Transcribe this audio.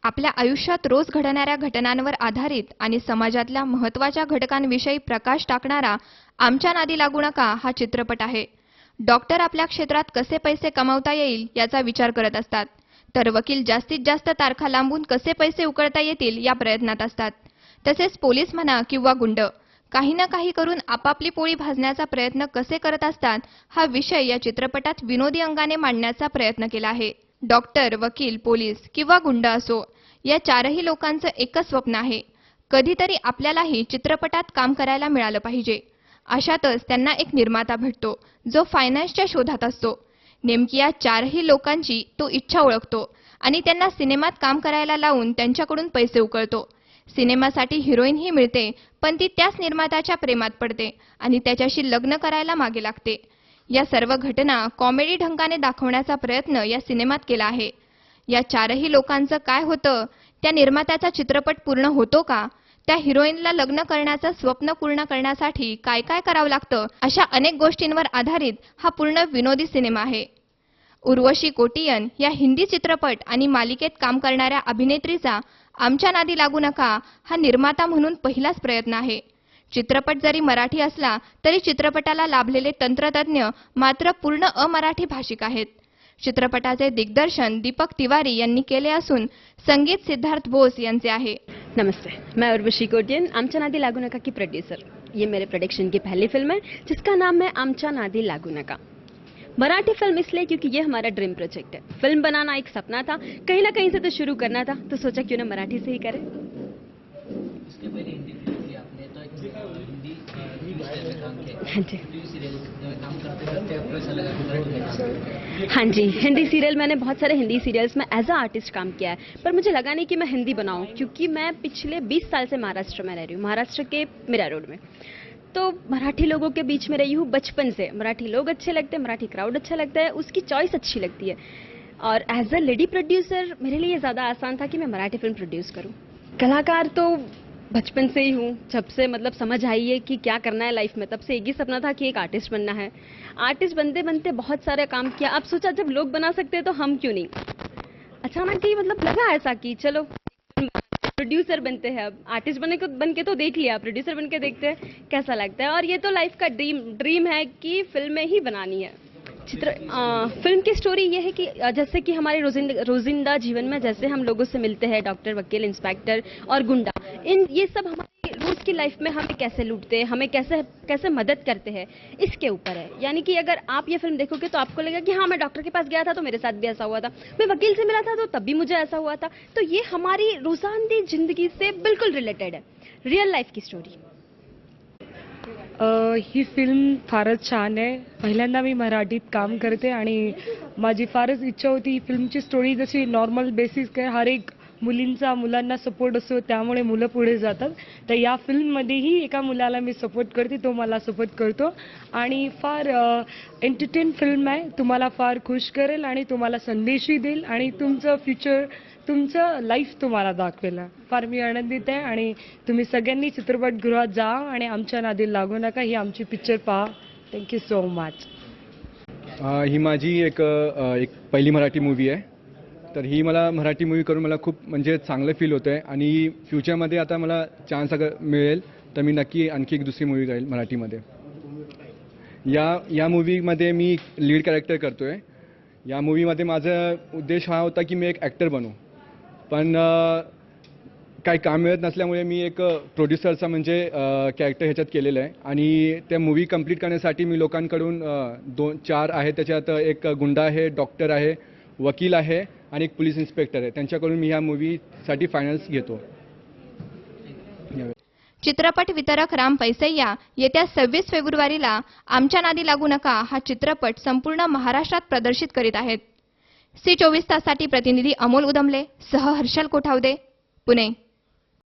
आपल्या आयुष्यात रोज घडणाऱ्या घटनांवर आधारित आणि समाजातल्या महत्त्वाच्या घटकांविषयी प्रकाश टाकणारा आमच्या नादी लागू नका हा चित्रपट आहे. डॉक्टर आपल्या क्षेत्रात कसे पैसे कमावता येईल याचा विचार करत असतात, तर वकील जास्तीत जास्त तारखा लांबून कसे पैसे उकळता येतील या प्रयत्नात असतात. तसेच पोलीस म्हणा किंवा गुंड काही ना काही करून आपापली पोळी भाजण्याचा प्रयत्न कसे करत असतात हा विषय या चित्रपटात विनोदी अंगाने मांडण्याचा प्रयत्न केला आहे. डॉक्टर, वकील, पोलीस किंवा गुंड असो, या चारही लोकांचं एकच स्वप्न आहे, कधीतरी आपल्यालाही चित्रपटात काम करायला मिळालं पाहिजे. अशातच त्यांना एक निर्माता भेटतो जो फायनान्सच्या शोधात असतो. नेमकी या चारही लोकांची तो इच्छा ओळखतो आणि त्यांना सिनेमात काम करायला लावून त्यांच्याकडून पैसे उकळतो. सिनेमासाठी हिरोईनही मिळते, पण ती त्याच निर्मात्याच्या प्रेमात पडते आणि त्याच्याशी लग्न करायला मागे लागते. या सर्व घटना कॉमेडी ढंगाने दाखवण्याचा प्रयत्न या सिनेमात केला आहे. या चारही लोकांचं काय होतं, त्या निर्मात्याचा चित्रपट पूर्ण होतो का, त्या हिरोईनला लग्न करण्याचं स्वप्न पूर्ण करण्यासाठी काय काय करावं लागतं, अशा अनेक गोष्टींवर आधारित हा पूर्ण विनोदी सिनेमा आहे. उर्वशी कोटियन या हिंदी चित्रपट आणि मालिकेत काम करणाऱ्या अभिनेत्रीचा आमच्या नादी लागू नका हा निर्माता म्हणून पहिलाच प्रयत्न आहे. चित्रपट जरी मराठी असला तरी चित्रपटाला लाभलेले तंत्रज्ञ मात्र पूर्ण अमराठी भाषिक आहेत. चित्रपटाचे दिग्दर्शन दीपक तिवारी यांनी केले असून संगीत सिद्धार्थ बोस यांचे आहे. नमस्ते, मैं उर्वशी कोटियन, आमचा नादी लागू नका की प्रोड्यूसर. ये मेरे प्रोडक्शन की पहली फिल्म है जिसका नाम है आमचा नादी लागू नका. मराठी फिल्म इसलिए क्योंकि ये हमारा ड्रीम प्रोजेक्ट है. फिल्म बनाना एक सपना था, कहीं ना कहीं से तो शुरू करना था, तो सोचा क्यों ना मराठी से ही करें. इसके पहले हिंदी फिल्म की आपने तो एक हिंदी सीरियल में काम किया. हाँ जी, टीवी सीरियल में काम करते करते आपको ऐसा लगा कि मराठी में काम करें. हाँ जी, हिंदी सीरियल, मैंने बहुत सारे हिंदी सीरियल्स में एज अ आर्टिस्ट काम किया है, पर मुझे लगा नहीं कि मैं हिंदी बनाऊं, क्योंकि मैं पिछले 20 साल से महाराष्ट्र में रह रही हूँ, महाराष्ट्र के मीरा रोड में. तो मराठी लोगों के बीच में रही हूँ बचपन से. मराठी लोग अच्छे लगते हैं, मराठी क्राउड अच्छा लगता है, उसकी चॉइस अच्छी लगती है. और एज अ लेडी प्रोड्यूसर मेरे लिए ज़्यादा आसान था कि मैं मराठी फिल्म प्रोड्यूस करूँ. कलाकार तो बचपन से ही हूँ, जब से मतलब समझ आई है कि क्या करना है लाइफ में, तब से एक ही सपना था कि एक आर्टिस्ट बनना है. आर्टिस्ट बनते बनते बहुत सारे काम किया. अब सोचा जब लोग बना सकते हैं तो हम क्यों नहीं. अचानक ही मतलब लगा ऐसा कि चलो प्रोड्यूसर बनते हैं. अब आर्टिस्ट बन के तो देख लिया, प्रोड्यूसर बन के देखते हैं कैसा लगता है. और ये तो लाइफ का ड्रीम है कि फिल्में ही बनानी है. फिल्म की स्टोरी ये है कि जैसे कि हमारे रोजिंदा जीवन में जैसे हम लोगों से मिलते हैं, डॉक्टर, वकील, इंस्पेक्टर और गुंडा, ये सब हमारी रोज की लाइफ में हमें कैसे लूटते हैं, हमें कैसे मदद करते हैं, इसके ऊपर है. यानी कि अगर आप ये फिल्म देखोगे तो आपको लगेगा कि हाँ, मैं डॉक्टर के पास गया था तो मेरे साथ भी ऐसा हुआ था, मैं वकील से मिला था तो तब भी मुझे ऐसा हुआ था. तो ये हमारी रोजाना जिंदगी से बिल्कुल रिलेटेड है, रियल लाइफ की स्टोरी. ही फिल्म फारच छान आहे. पहिल्यांदा मी मराठीत काम करते आणि माझी फारच इच्छा होती ही फिल्मची स्टोरी जशी नॉर्मल बेसिस काय हर एक मुलांना सपोर्ट असतो, त्यामुळे मुलं पुढे जातात. तर या फिल्ममध्येही एका मुलाला मी सपोर्ट करते, तो मला सपोर्ट करतो आणि फार एंटरटेन फिल्म आहे. तुम्हाला फार खुश करेल आणि तुम्हाला संदेशही देईल आणि तुमचं फ्युचर, तुमचं लाईफ तुम्हाला दाखवेल. फार मी आनंदित आहे आणि तुम्ही सगळ्यांनी चित्रपटगृहात जा आणि आमच्या नादी लागू नका, ही आमची पिक्चर पहा. Thank you so much. ही माझी एक पहिली मराठी मूवी आहे. तर ही मला मराठी मूवी करून मला खूप म्हणजे चांगलं फील होतं आहे आणि फ्युचरमध्ये आता मला चान्स अगर मिळेल तर मी नक्की आणखी एक दुसरी मूवी करेल मराठीमध्ये. या मूवीमध्ये मी लीड कॅरेक्टर करतो आहे. या मूवीमध्ये माझा उद्देश हा होता की मी एक ॲक्टर बनू, पण काही काम मिळत नसल्यामुळे मी एक प्रोड्युसरचा म्हणजे कॅरेक्टर ह्याच्यात केलेलं आहे आणि त्या मूवी कंप्लीट करण्यासाठी मी लोकांकडून 4 आहे, त्याच्यात एक गुंडा आहे, डॉक्टर आहे, वकील आहे आणि एक पोलीस इन्स्पेक्टर आहे. त्यांच्याकडून मी ह्या मूवीसाठी फायनान्स घेतो. चित्रपट वितरक राम पैसैया येत्या 26 फेब्रुवारीला आमच्या नादी लागू नका हा चित्रपट संपूर्ण महाराष्ट्रात प्रदर्शित करीत आहेत. सी 24 ताससाठी प्रतिनिधी अमोल उदमले सह हर्षल कोठावदे, पुणे.